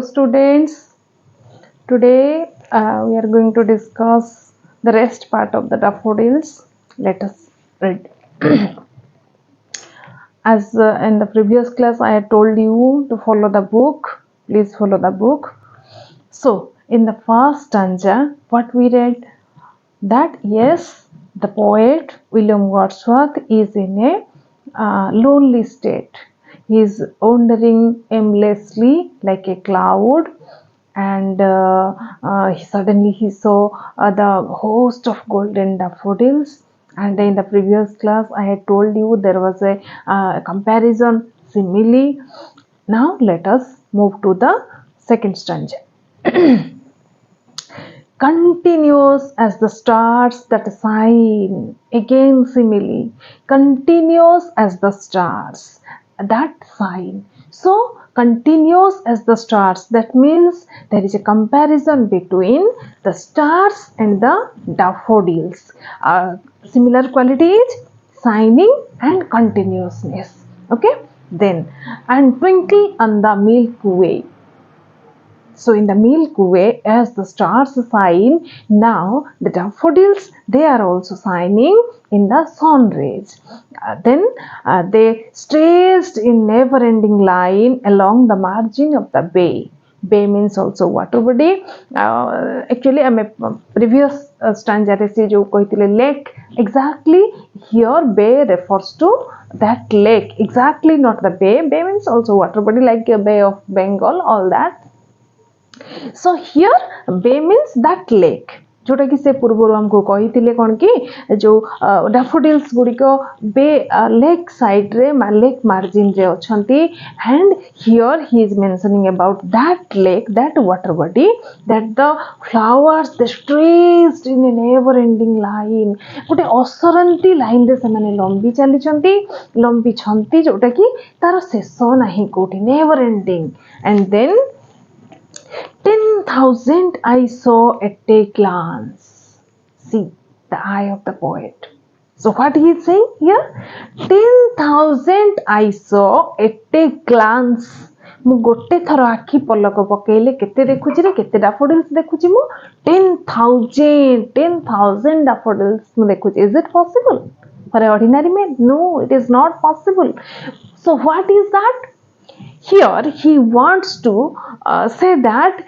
students. Today we are going to discuss the rest part of the daffodils. Let us read. As in the previous class, I had told you to follow the book. Please follow the book. So, in the first stanza, what we read? That yes, the poet William Wordsworth is in a lonely state. He is wandering aimlessly like a cloud, and suddenly he saw the host of golden daffodils. And in the previous class, I had told you there was a comparison simile. Now let us move to the second stanza. Continuous as the stars that shine, again simile, continuous as the stars that shine. So continuous as the stars, that means there is a comparison between the stars and the daffodils. Similar quality is shining and continuousness. Okay, then and twinkle on the Milky Way. So in the Milky Way, as the stars shine, now the daffodils, they are also shining in the sun rays. Then they stretched in never-ending line along the margin of the bay. Bay means also water body. Actually, I previous stanza se jo kahitile lake. Exactly here, bay refers to that lake. Exactly not the bay. Bay means also water body like a Bay of Bengal, all that. So here bay means that lake जोटा कि से पूर्व हमको कही कौन कि जो daffodils गुड़िक बे लेक साइड रे लेक मार्जिन रे अछंती and here he is mentioning about that lake that water body that the flowers they stretched in a never ending line गोटे असरंती लाइन रे से माने लंबी चली छंती लंबी छंती जोटा कि तार शेष नाही कोठी never ending and then 10,000 I saw at a glance. See, the eye of the poet. So what he is saying here? 10,000 I saw at a glance. मु गोटे थर आखि पलक पकेले केते देखुची रे केते डैफोडिल्स देखुची मु 10,000 डैफोडिल्स मु देखुची. Is it possible for an ordinary man? No, it is not possible. So what is that? Here he wants to say that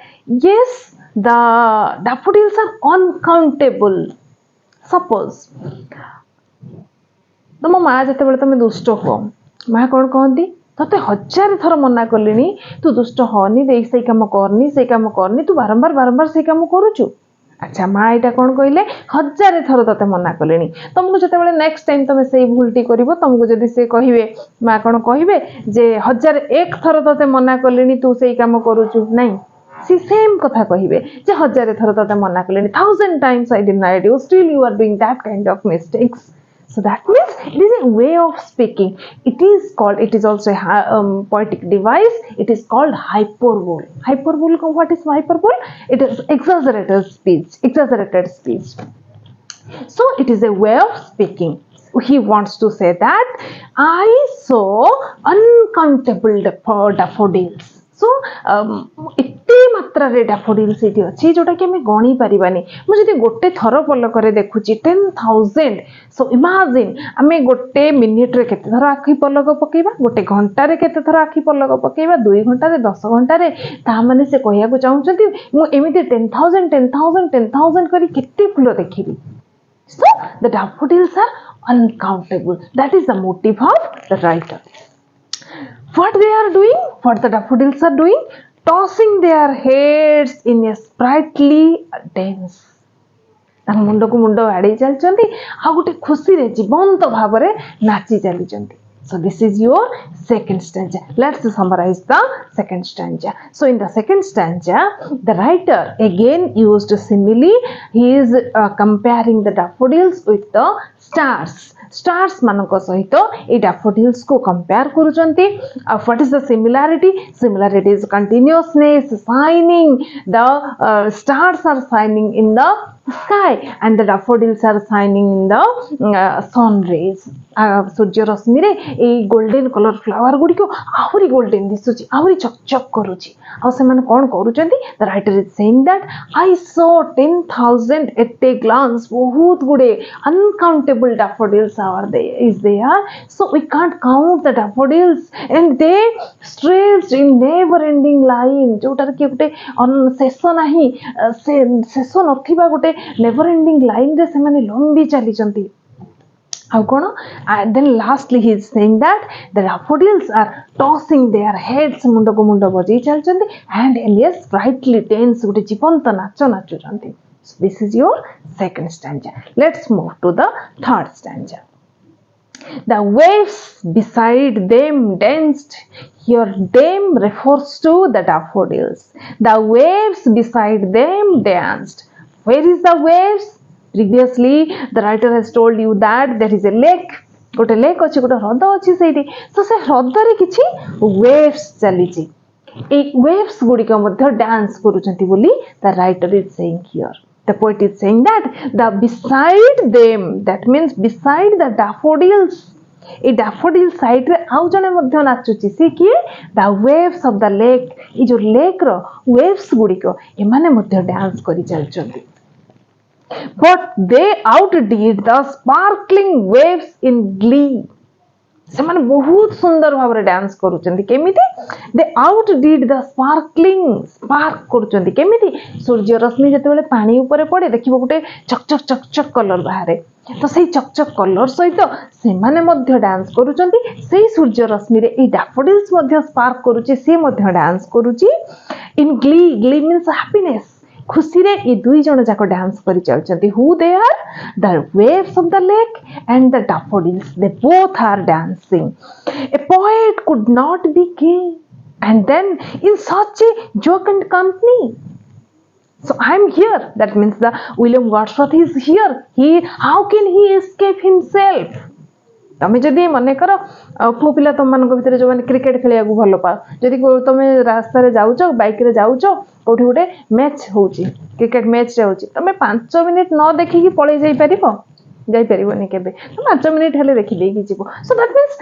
yes, the daffodils are uncountable. Suppose तुम माँ जिते बड़े तुम दुष्ट हो माँ कौन कहती ते 1000 थर मना कलिनी तू दुष्ट हनी दे से काम करनी तू बारंबार बारंबार से काम करुचु. अच्छा माँ यहाँ कौन कहले 1000 थर ते मना कले तुमको जो नेक्स्ट टाइम तुम से भूलटी कर तुमको जदि से कहे माँ कौन कहे जे 1001 थर ते मना कले तू से काम करुचु नहीं सी सेम कथा कहे जे 1000 थर ते मना कले 1000 times I denied you still you are doing that kind of mistakes. So that means it is a way of speaking. It is also a poetic device. It is called hyperbole. Hyperbole, what is hyperbole? It is exaggerated speech. So it is a way of speaking. He wants to say that I saw uncountable daffodils. So एते मात्रा रे daffodils इति अछि जोटा कि हमें गणी परिबानी मु जदि गोटे थर पलक रे देखुची 10,000. सो इमेजिन हमें गोटे मिनिट रे केते थर आखि पलक पकेबा गोटे घंटा रे केते थर आखि पलक पकेबा 2 घंटा रे 10 घंटा रे ता माने से कहिया को चाहउछंती मु एमिति 10,000 करी केते full देखिबी. So the daffodils are uncountable. That is the motive of the writer. What they are doing, what the daffodils are doing, tossing their heads in a sprightly dance. मुंड को मुंड आड़े चलचंती आ गोटे खुशी रे जीवंत भाव रे नाची चलीचंती. So this is your second stanza. Let's summarize the second stanza. So in the second stanza, the writer again used simile. He is comparing the daffodils with the stars. Stars manako sahito e daffodils ko compare karuchanti. What is the similarity? Similarity is continuousness, shining. The stars are shining in the sky, and the daffodils are shining in the sun rays. सूर्य रश्मि रे ए golden colour flower गुडी को आहुरी golden दिसुची, आहुरी चकचक करूची. आ से माने कोन करूचंती? The writer is saying that I saw 10,000 at a glance. बहुत गुडे uncountable daffodils are there, is there, so we can't count the daffodils, and they stretched in never ending line. जोटार कि गुटे शेष नाही, शेष नथिबा गुटे नेवर एंडिंग लाइन रे से माने लंबी चली चंती. How kono? Then lastly he is saying that the daffodils are tossing their heads, mundo ko mundo bajai chalchanti, and yes, brightly dance, gote jibanta nacho nachuchanti. So this is your second stanza. Let's move to the third stanza. The waves beside them danced. Here them refers to the daffodils. The waves beside them danced. Where is the waves? Previously the writer has told you that there is a lake. गोटे lake अच्छी गोटे ह्रद अच्छी से तो से ह्रदरे किछि waves चलीछि. ए waves गुडिक मध्ये dance करूचंती बोली the writer is saying here. The poet is saying that the beside them, that means beside the daffodils, A daffodil side रे आउ जने मध्ये नाचुची से किए the waves of the lake. ए जो लेक रो waves गुडिक ए माने मध्ये डांस करि चलचंती. But they outdid the sparkling waves in glee. ସେମାନେ ବହୁତ ସୁନ୍ଦର ଭାବରେ ଡ୍ୟାନ୍ସ କରୁଛନ୍ତି. କେମିତି? They outdid the sparkling, spark କରୁଛନ୍ତି. କେମିତି? ସୂର୍ଯ୍ୟ ରଶ୍ମି ଯେତେବେଳେ ପାଣି ଉପରେ ପଡେ ଦେଖିବ ଗୋଟେ ଚକଚକ ଚକଚକ କଲର ବାହାରେ. ତ ସେଇ ଚକଚକ କଲର ସହିତ ସେମାନେ ମଧ୍ୟ ଡ୍ୟାନ୍ସ କରୁଛନ୍ତି. ସେଇ ସୂର୍ଯ୍ୟ ରଶ୍ମିରେ ଏଇ ଡାଫୋଡିଲ୍ସ ମଧ୍ୟ ସ୍ପାର୍କ କରୁଛି, ସେ ମଧ୍ୟ ଡ୍ୟାନ୍ସ କରୁଛି. In glee, glee means happiness. खुशी रे ये दुई जन जाक डांस करी चलचंती. Who they are? The waves of the lake and the daffodils. They both are dancing. A poet could not be gay and then in such a jocund company. So I am here. That means the William Wordsworth is here. How can he escape himself? तमे जदि मने कर पु पिला तुम मान भितर जो मैंने क्रिकेट खेलिया भल पा जदि तुम रास्ता बाइक रे जाऊच कौटी गोटे मैच होची क्रिकेट मैच रे होची तुम 5 मिनिट न देखिकी पळै जाई परिबोनी केबे तो 5 मिनिट हेले देखि देकी जीवो. So that means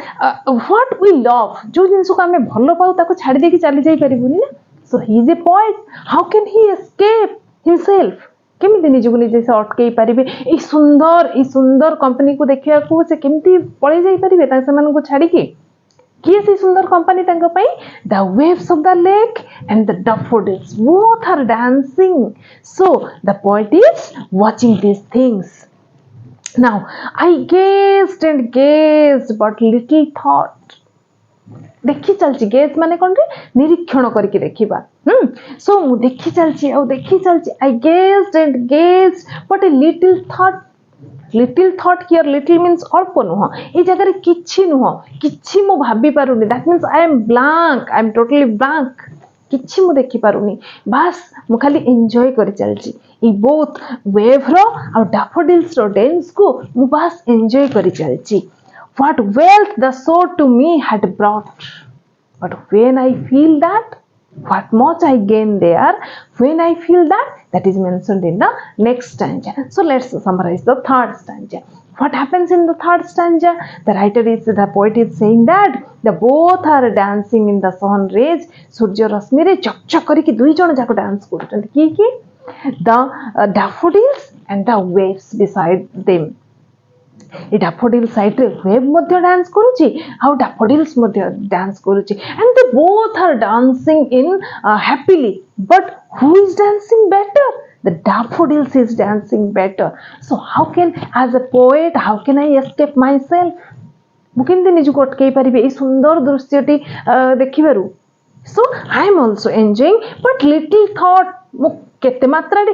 what we love जो जिंस को हमें भल पाऊ ताको छाडी देकी चली जाई परिबोनी ना. So he is a poet. How can he escape himself? केमिति निजको निजे से अटकई पारिबे? ए सुंदर कंपनी को देखिया को से केमिति पळै जाई परिबे ता सेमान को छाडी के? किए से सुंदर कंपनी तांको पई? The waves of the lake and the daffodils both are dancing. So the poet is watching these things. Now I gazed and gazed but little thought. देखी चलची गेज माने कोन रे निरीक्षण करके देखिबा. सो मु देखी चलची I gazed and gazed but a little thought here. Little means अल्प नुह. ए जगह रे किछि नुह, किछि मु भाबी पारुनी. That means I am blank, I am totally blank. किछि मु देखि पारुनी, बस मु खाली एन्जॉय करि चलची. ई बोथ वेव रो आ डैफोडिल्स रो डांस को मु बस एन्जॉय करि चलची. What wealth the soul to me had brought. But when I feel that, what much I gain there, when I feel that, that is mentioned in the next stanza. So let's summarize the third stanza. What happens in the third stanza? The poet is saying that the both are dancing in the sun rays. Surya Rasmi re chak chak kariki dui jana jako dance କରୁଛନ୍ତି. କିଏ? The daffodils and the waves beside them. ए daffodil side रे wave मध्ये dance करूची आ daffodils मध्ये dance करूची and they both are dancing in happily. But who is dancing better? The daffodils is dancing better. So how can, as a poet, how can I escape myself? मु केमते निजु अटकई परिबे ए सुंदर दृश्यटी देखिबारु. So I am also enjoying but little thought. मु केते मात्रा रे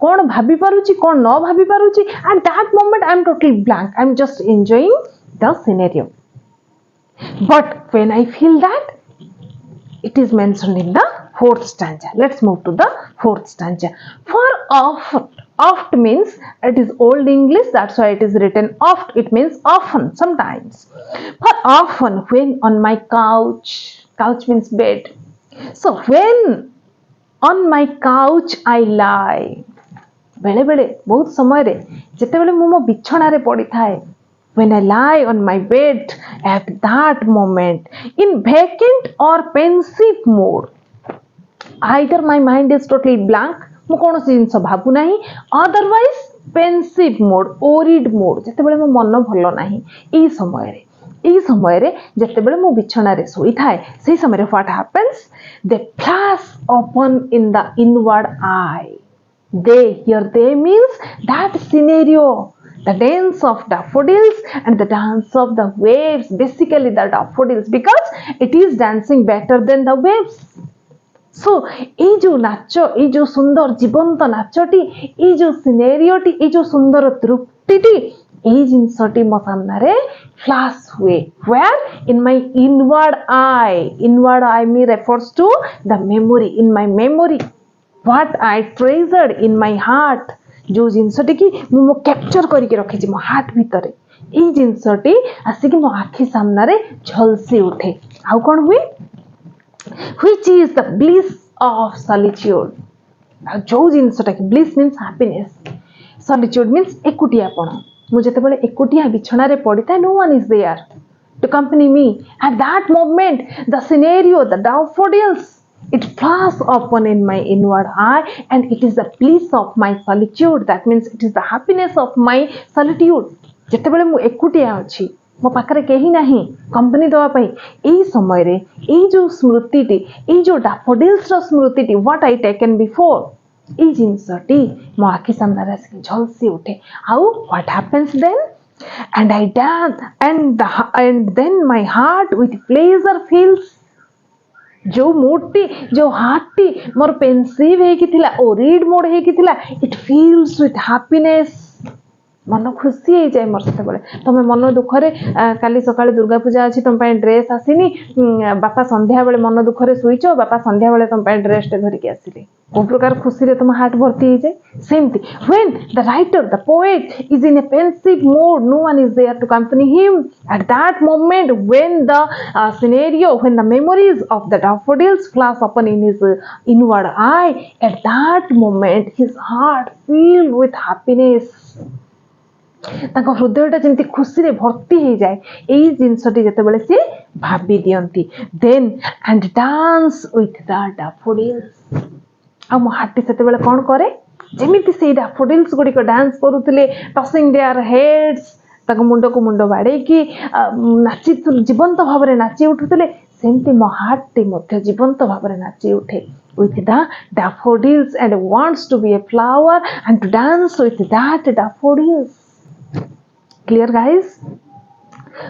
कोन भाबी पारुची कोन न भाबी पारुची. At that moment I am totally blank. I am just enjoying the scenario. But when I feel that, it is mentioned in the fourth stanza. Let's move to the fourth stanza. For oft means it is old English, that's why it is written oft. It means often, sometimes. For often when on my couch means bed. So when on my couch I lie. बेले बेले बहुत समय रे जेते बेले मो बिछणा रे पड़ी थाए, when I lie on my bed at that moment in vacant or pensive mode, either my mind is totally blank, मु कौन सी जिनस भाबू नाही, otherwise pensive mode, worried mode, जेते बेले मो मन भलो नाही, ई समय रे जेते बेले मो बिछणा रे सोई थाए, सेही समय रे what happens, they flash upon in the inward eye. They means that scenario, the dance of daffodils and the dance of the waves, basically the daffodils, because it is dancing better than the waves. So এই जो नाच, এই जो सुंदर जीवंत नाचटी, এই जो सिनेरियोटी, এই जो सुंदर तृप्तिटी, এই जिनसटी मो सामने फ्लैश हुए, where in my inward eye me refers to the memory, in my memory, what I treasured in my heart, जो जिनसटी की मु कैप्चर करके रखी मो हार्ट भितर, এই जिनसटी आसिक मो आखि सामने झलसी उठे। आउ कौन हुए, which is the bliss of solitude. जो जिनसटा की bliss means happiness, solitude means एकुटियापन। मु जेतेबेले एकुटिया बिछणा रे पड़िता, no one is there to accompany me. At that moment, the scenario, the daffodils, it flashes upon in my inward eye, and it is the bliss of my solitude. That means it is the happiness of my solitude. जेतेबेले मु एकुटिया अछि, मो पाखरे केही नाही company दवा पई, एई समय रे एई जो स्मृतिटी, एई जो डैफोडिल्स रो स्मृतिटी, व्हाट आई टेकन बिफोर, एई जिंसटी मो आखि सामने आसी झलसी उठे। How what happens then, and I dance and then my heart with pleasure feels, जो मूडटी, जो हार्टटी मोर पेंसिव हेकी थिला, ओ रीड मोड हेकी थिला, इट फील्स विथ हैप्पीनेस, मन खुशी हो जाए मोर से बेले। तुम मन दुखरे काली सकाळे दुर्गा पूजा अच्छी, तुम ड्रेस आसीनी, बापा संध्या बेले मन दुखरे सुईच, बापा संध्या बेले तुम ड्रेस टे धरिकी आसिले, को प्रकार खुशी रे तुम हार्ट भर्ती हो जाए। सेमती when the writer, the poet is in a pensive mood, no one is there to accompany him. At that moment, when the scenario, when the memories of the daffodils flash upon in his inward eye, at that moment his heart filled with happiness, ताको हृदयटा जमती खुशी रे भर्ती हो जाए, एई जिनसटी जेतेबेले से भाबी दियंती, then and dance with the daffodils. आ मो हार्ट सेतेबेले कोन करे, जेमिति से डैफोडिल्स गुडी को डांस करूथिले, टसिंग देयर हेड्स, ताको मुंडो को मुंडो बाडे की नाची जीवंत भाव रे नाची उठुथिले, सेमती मो हार्ट मध्ये जीवंत भाव रे नाची उठे with the daffodils and wants to be a flower and to dance with that daffodils. Clear, guys?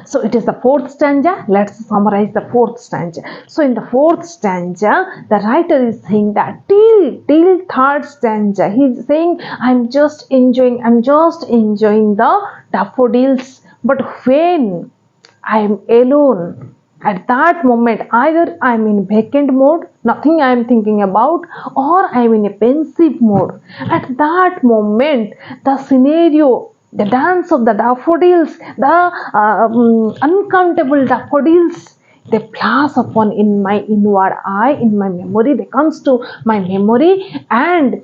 So it is the fourth stanza. Let's summarize the fourth stanza. So in the fourth stanza, the writer is saying that till third stanza, he is saying, I'm just enjoying the daffodils. But when I am alone, at that moment, either I am in vacant mode, nothing I am thinking about, or I am in a pensive mode. At that moment, the scenario, the dance of the daffodils, the uncountable daffodils, they flash upon in my inward eye, in my memory, they comes to my memory, and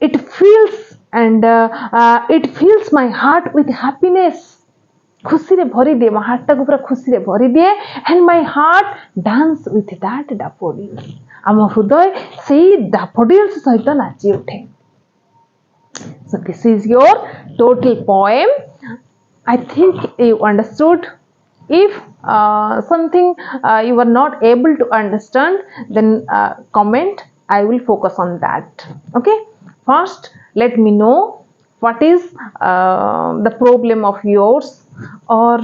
it fills my heart with happiness. खुशी रे भरी दिए, मो heart को पूरा खुशी रे भरी दिए, and my heart dance with that daffodils, आम हृदय सेही daffodils सहित नाची उठे। So this is your total poem. I think you understood. If something you were not able to understand, then comment. I will focus on that. Okay. First, let me know what is the problem of yours, or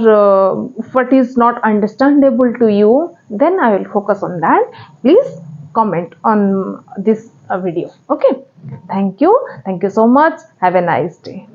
what is not understandable to you. Then I will focus on that. Please comment on this video. Okay. Thank you so much. Have a nice day.